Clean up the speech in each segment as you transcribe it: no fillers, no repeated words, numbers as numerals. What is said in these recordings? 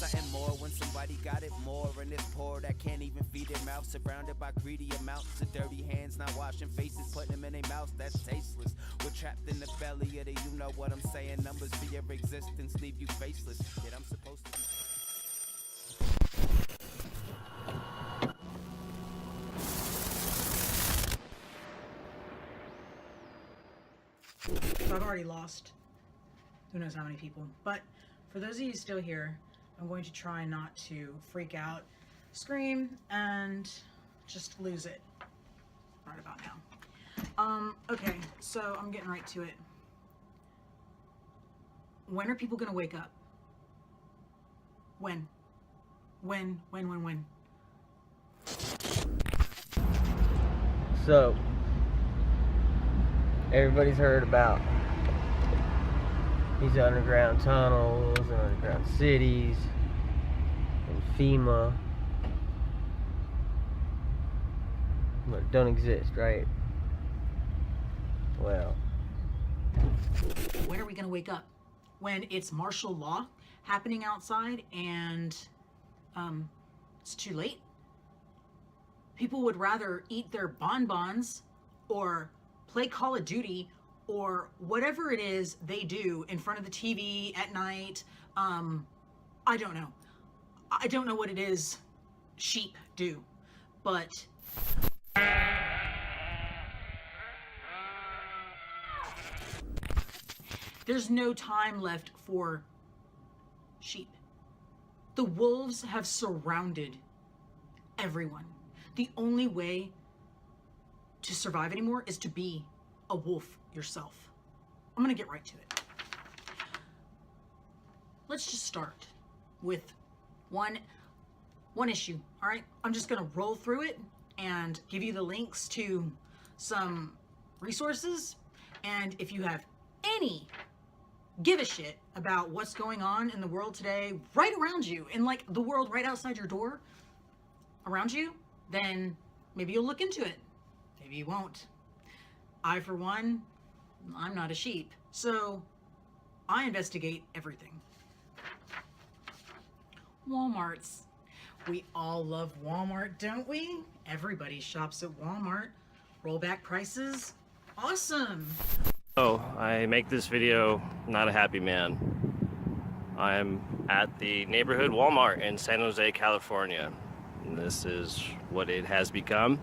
something more when somebody got it more, and it's poor that can't even feed their mouth, surrounded by greedy amounts of dirty hands, not washing faces, putting them in their mouths. That's tasteless. We're trapped in the belly of the, you know what I'm saying. Numbers for your existence leave you faceless. Yet I'm supposed to be. So I've already lost who knows how many people, but for those of you still here, I'm going to try not to freak out, scream, and just lose it right about now. Okay, so I'm getting right to it. When are people gonna wake up? When? When? So, everybody's heard about these underground tunnels and underground cities and FEMA, but don't exist, right? Well, when are we gonna wake up? When it's martial law happening outside and it's too late? People would rather eat their bonbons or play Call of Duty or whatever it is they do in front of the TV at night. I don't know. I don't know what it is sheep do, but there's no time left for sheep. The wolves have surrounded everyone. The only way to survive anymore is to be a wolf yourself. I'm gonna get right to it. Let's just start with one issue, all right? I'm just gonna roll through it and give you the links to some resources. And if you have any give a shit about what's going on in the world today, right around you, in like the world right outside your door, around you, then maybe you'll look into it. Maybe you won't. I, for one, I'm not a sheep, so I investigate everything. Walmarts. We all love Walmart, don't we? Everybody shops at Walmart. Rollback prices, awesome. Oh, I make this video not a happy man. I'm at the neighborhood Walmart in San Jose, California. And this is what it has become.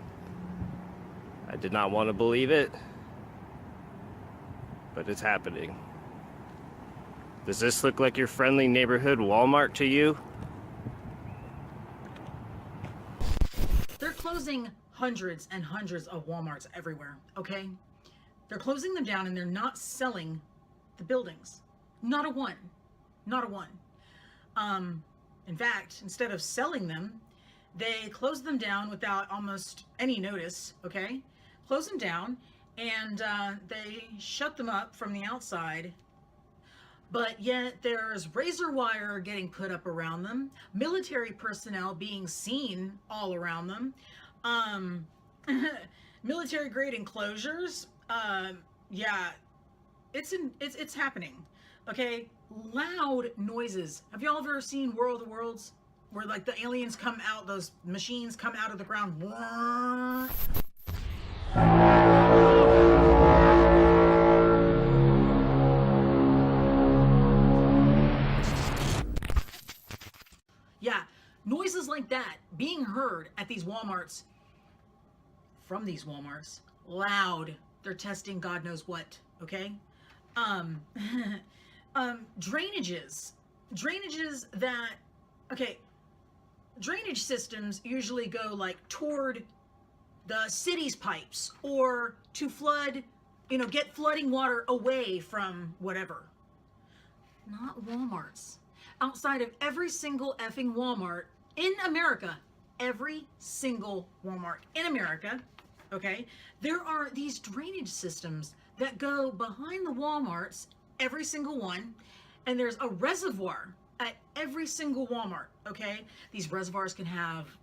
I did not want to believe it, but it's happening. Does this look like your friendly neighborhood Walmart to you? They're closing hundreds and hundreds of Walmarts everywhere, okay? They're closing them down and they're not selling the buildings. Not a one. Not a one. In fact, instead of selling them, they close them down without almost any notice, okay? Close them down and they shut them up from the outside. But yet there's razor wire getting put up around them, military personnel being seen all around them, military grade enclosures. Yeah, it's happening. Okay, loud noises. Have y'all ever seen World of Worlds, where like the aliens come out, those machines come out of the ground? Yeah, noises like that being heard at these Walmarts, from these Walmarts, loud. They're testing God knows what, okay? Drainages that, okay, drainage systems usually go like toward the city's pipes or to flood, you know, get flooding water away from whatever. Not Walmarts. Outside of every single effing Walmart in America, every single Walmart in America, okay, there are these drainage systems that go behind the Walmarts, every single one, and there's a reservoir at every single Walmart, okay? These reservoirs can have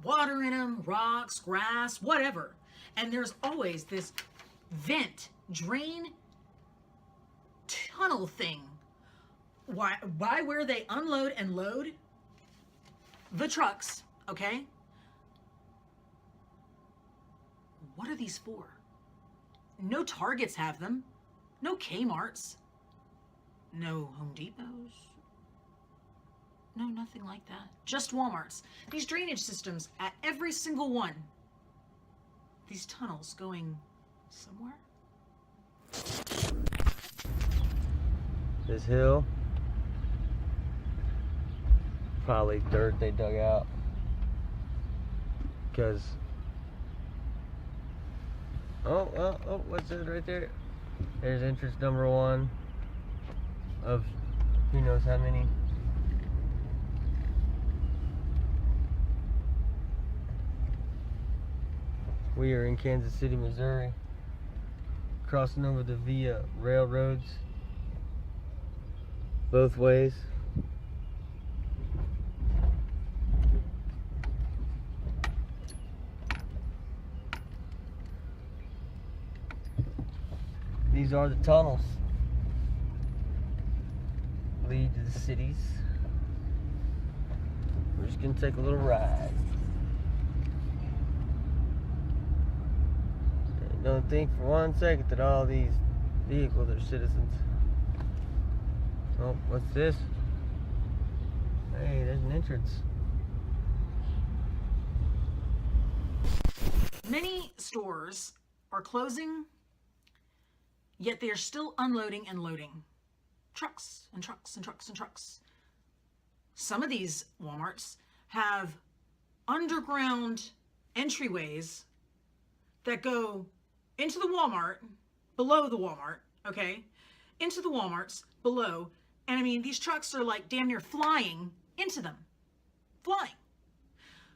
water in them, rocks, grass, whatever. And there's always this vent, drain, tunnel thing why where they unload and load the trucks, okay? What are these for? No Targets have them. No Kmart's. No Home Depots. No, nothing like that. Just Walmart's. These drainage systems at every single one. These tunnels going somewhere? This hill, probably dirt they dug out. Because, oh, what's it right there? There's entrance number 1 of who knows how many. We are in Kansas City, Missouri, crossing over the via railroads both ways. These are the tunnels lead to the cities. We're just gonna take a little ride. Don't think for 1 second that all these vehicles are citizens. Oh, what's this? Hey, there's an entrance. Many stores are closing, yet they are still unloading and loading trucks and trucks and trucks and trucks. Some of these Walmarts have underground entryways that go into the Walmart, below the Walmart, okay? Into the Walmarts below. And I mean, these trucks are like damn near flying into them. Flying.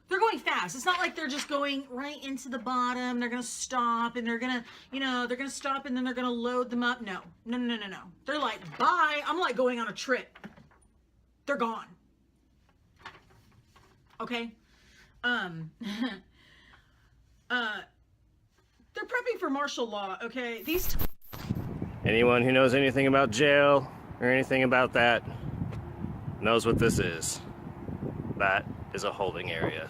They're going fast. It's not like they're just going right into the bottom. They're going to stop and they're going to, they're going to stop and then they're going to load them up. No. They're like, bye. I'm like going on a trip. They're gone. Okay? They're prepping for martial law, okay? Anyone who knows anything about jail or anything about that knows what this is. That is a holding area.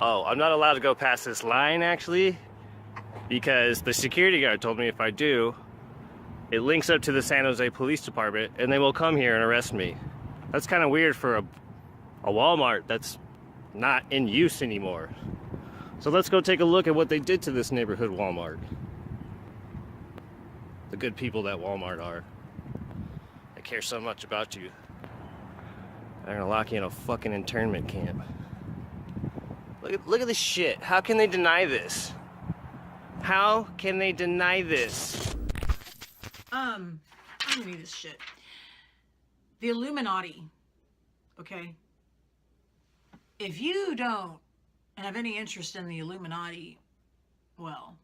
Oh, I'm not allowed to go past this line actually, because the security guard told me if I do, it links up to the San Jose Police Department and they will come here and arrest me. That's kind of weird for a Walmart that's not in use anymore. So let's go take a look at what they did to this neighborhood Walmart. The good people that Walmart are. They care so much about you. They're gonna lock you in a fucking internment camp. Look at this shit. How can they deny this? How can they deny this? I don't need this shit. The Illuminati, okay? If you don't have any interest in the Illuminati, well,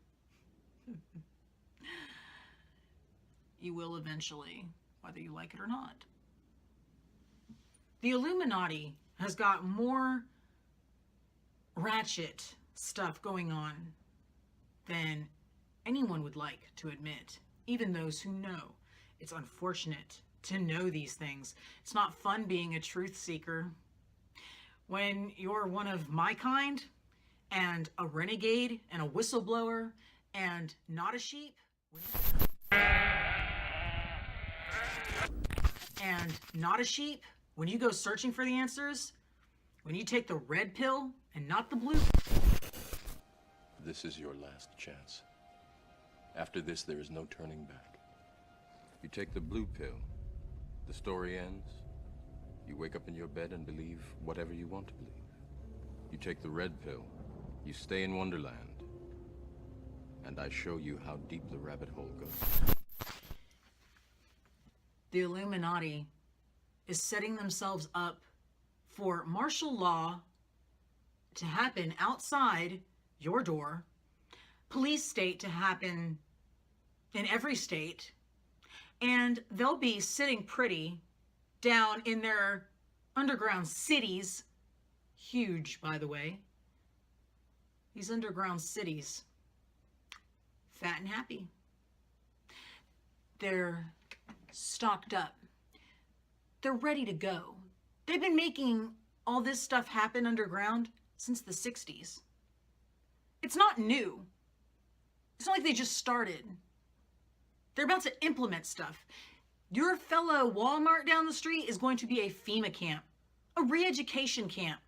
you will eventually, whether you like it or not. The Illuminati has got more ratchet stuff going on than anyone would like to admit, even those who know. It's unfortunate to know these things. It's not fun being a truth seeker. When you're one of my kind and a renegade and a whistleblower and not a sheep, when you go searching for the answers, when you take the red pill and not the blue. This is your last chance. After this, there is no turning back. You take the blue pill, the story ends. You wake up in your bed and believe whatever you want to believe. You take the red pill, you stay in Wonderland, and I show you how deep the rabbit hole goes. The Illuminati is setting themselves up for martial law to happen outside your door, police state to happen in every state, and they'll be sitting pretty down in their underground cities. Huge, by the way. These underground cities. Fat and happy. They're stocked up. They're ready to go. They've been making all this stuff happen underground since the 60s. It's not new. It's not like they just started. They're about to implement stuff. Your fellow Wal-Mart down the street is going to be a FEMA camp, a re-education camp.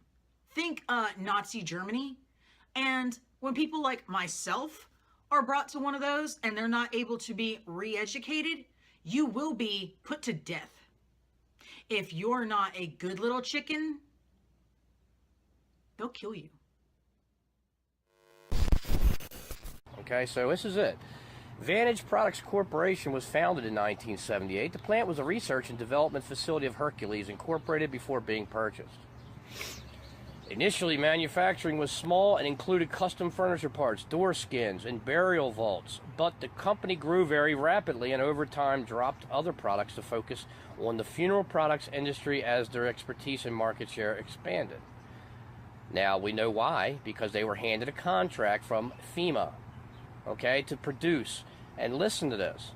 Think Nazi Germany. And when people like myself are brought to one of those and they're not able to be re-educated, you will be put to death. If you're not a good little chicken, they'll kill you. Okay, so this is it. Vantage Products Corporation was founded in 1978. The plant was a research and development facility of Hercules, incorporated before being purchased. Initially, manufacturing was small and included custom furniture parts, door skins, and burial vaults, but the company grew very rapidly and over time dropped other products to focus on the funeral products industry as their expertise and market share expanded. Now, we know why, because they were handed a contract from Fema, okay, to produce. And listen to this.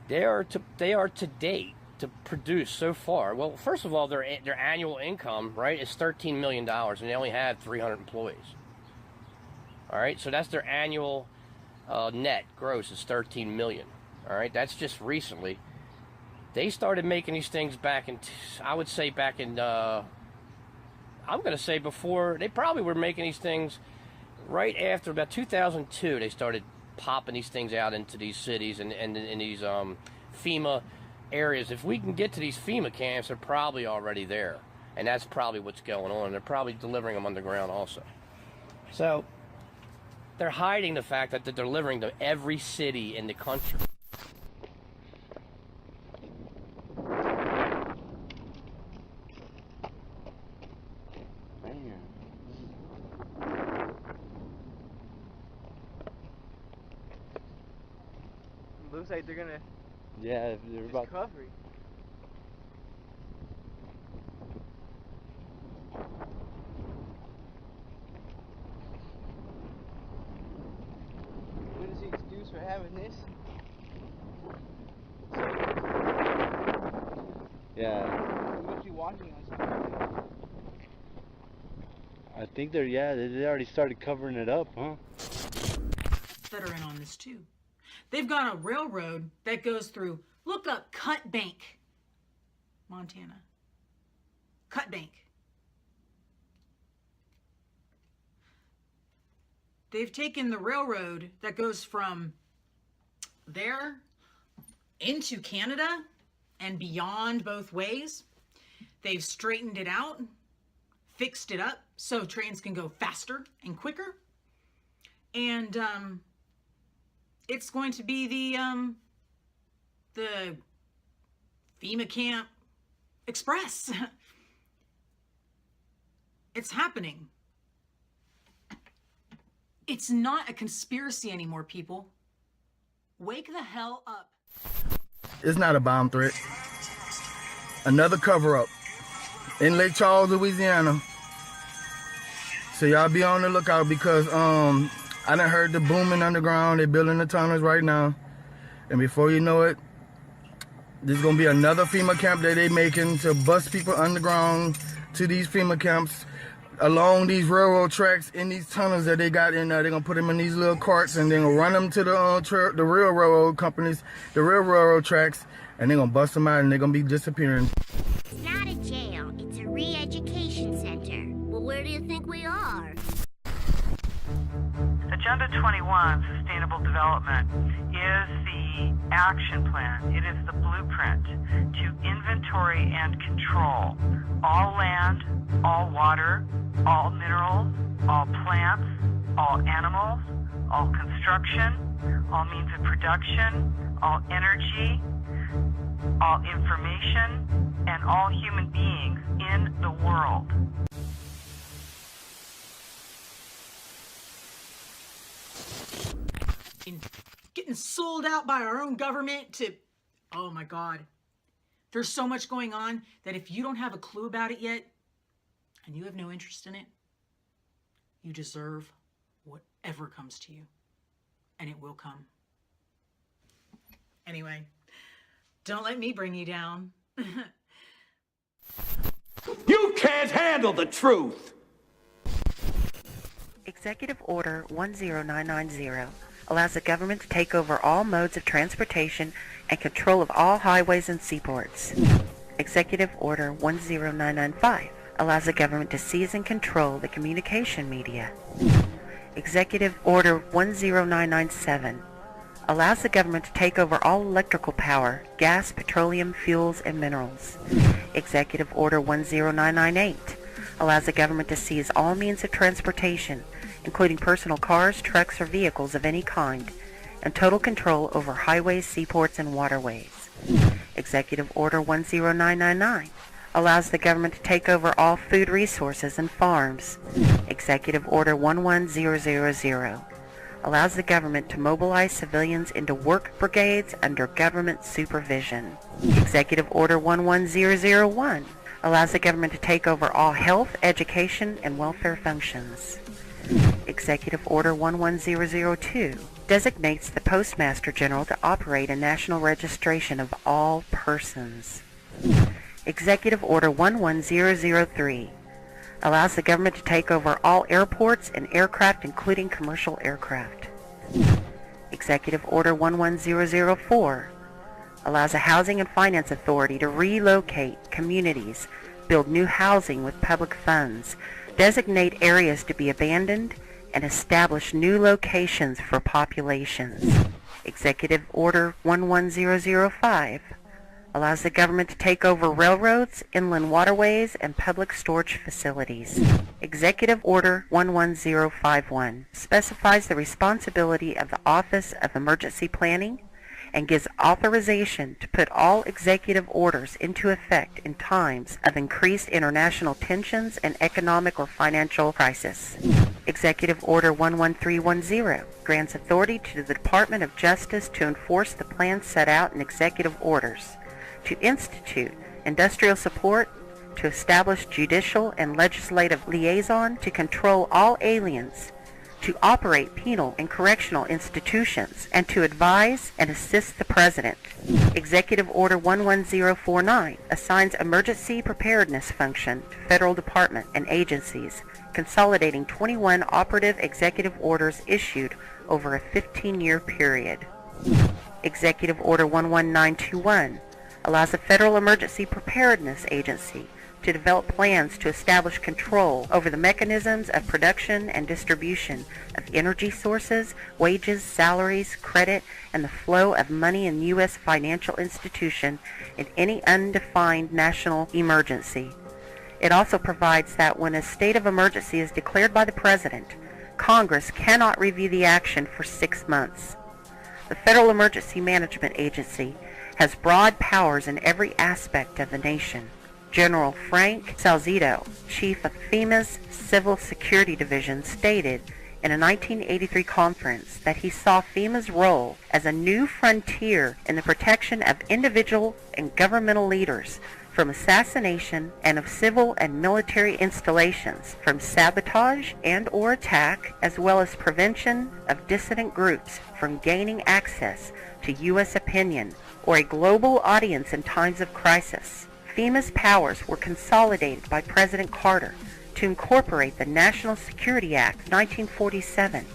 They are to date to produce so far. Well, first of all, their annual income, right, is $13 million, and they only have 300 employees. All right, so that's their annual net gross is $13 million. All right, that's just recently. They started making these things back in, I would say back in, I'm going to say before, they probably were making these things right after about 2002. They started popping these things out into these cities and in these FEMA areas. If we can get to these FEMA camps, they're probably already there. And that's probably what's going on. They're probably delivering them underground also. So they're hiding the fact that they're delivering to every city in the country. Looks like they're gonna. Yeah, they're about. Discovery. What is the excuse for having this? Yeah. We must be watching on something. I think they're, yeah, they already started covering it up, huh? That are in on this too. They've got a railroad that goes through, look up Cut Bank, Montana. Cut Bank. They've taken the railroad that goes from there into Canada and beyond both ways. They've straightened it out, fixed it up so trains can go faster and quicker. And it's going to be the FEMA Camp Express. It's happening. It's not a conspiracy anymore, people. Wake the hell up. It's not a bomb threat. Another cover-up in Lake Charles, Louisiana. So y'all be on the lookout because I done heard the booming underground. They're building the tunnels right now. And before you know it, there's going to be another FEMA camp that they making to bus people underground to these FEMA camps along these railroad tracks in these tunnels that they got in there. They're going to put them in these little carts and they're going to run them to the real railroad companies, the real railroad tracks, and they're going to bust them out and they're going to be disappearing. It's not a jail. It's a re-education center. Well, where do you think we are? Agenda 21, Sustainable Development, is the action plan. It is the blueprint to inventory and control all land, all water, all minerals, all plants, all animals, all construction, all means of production, all energy, all information, and all human beings in the world. Getting sold out by our own government to, oh my God. There's so much going on that if you don't have a clue about it yet, and you have no interest in it, you deserve whatever comes to you. And it will come. Anyway, don't let me bring you down. can't handle the truth. Executive Order 10990 allows the government to take over all modes of transportation and control of all highways and seaports. Executive Order 10995 allows the government to seize and control the communication media. Executive Order 10997 allows the government to take over all electrical power, gas, petroleum, fuels, and minerals. Executive Order 10998 allows the government to seize all means of transportation, including personal cars, trucks, or vehicles of any kind, and total control over highways, seaports, and waterways. Executive Order 10999 allows the government to take over all food resources and farms. Executive Order 11000 allows the government to mobilize civilians into work brigades under government supervision. Executive Order 11001 allows the government to take over all health, education, and welfare functions. Executive Order 11002 designates the Postmaster General to operate a national registration of all persons. Executive Order 11003 allows the government to take over all airports and aircraft, including commercial aircraft. Executive Order 11004 allows a Housing and Finance Authority to relocate communities, build new housing with public funds, designate areas to be abandoned, and establish new locations for populations. Executive Order 11005 allows the government to take over railroads, inland waterways, and public storage facilities. Executive Order 11051 specifies the responsibility of the Office of Emergency Planning and gives authorization to put all executive orders into effect in times of increased international tensions and economic or financial crisis. Executive Order 11310 grants authority to the Department of Justice to enforce the plans set out in executive orders, to institute industrial support, to establish judicial and legislative liaison, to control all aliens, to operate penal and correctional institutions, and to advise and assist the President. Executive Order 11049 assigns emergency preparedness function to federal department and agencies, consolidating 21 operative executive orders issued over a 15-year period. Executive Order 11921 allows the Federal Emergency Preparedness Agency to develop plans to establish control over the mechanisms of production and distribution of energy sources, wages, salaries, credit, and the flow of money in U.S. financial institution in any undefined national emergency. It also provides that when a state of emergency is declared by the President, Congress cannot review the action for 6 months. The Federal Emergency Management Agency has broad powers in every aspect of the nation. General Frank Salzito, chief of FEMA's Civil Security Division, stated in a 1983 conference that he saw FEMA's role as a new frontier in the protection of individual and governmental leaders from assassination and of civil and military installations, from sabotage and or attack, as well as prevention of dissident groups from gaining access to U.S. opinion or a global audience in times of crisis. FEMA's powers were consolidated by President Carter to incorporate the National Security Act of 1947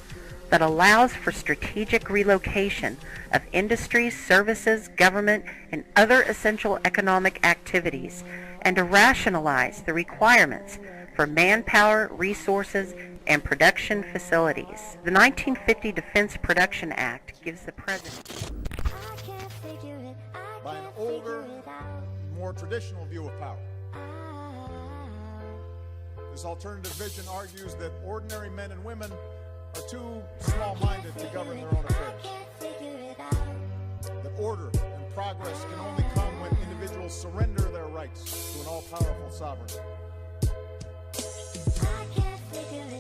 that allows for strategic relocation of industries, services, government, and other essential economic activities, and to rationalize the requirements for manpower, resources, and production facilities. The 1950 Defense Production Act gives the President by an older, more traditional view of power. This alternative vision argues that ordinary men and women are too small-minded to govern their own affairs. That order and progress can only come when individuals surrender their rights to an all-powerful sovereignty.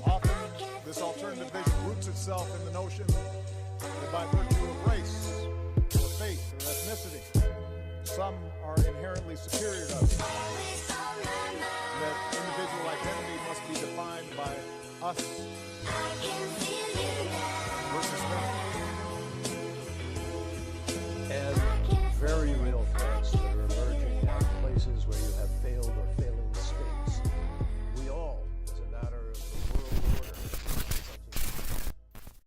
Often, this alternative vision roots itself in the notion that by virtue of race, or faith, or ethnicity, some are inherently superior to others.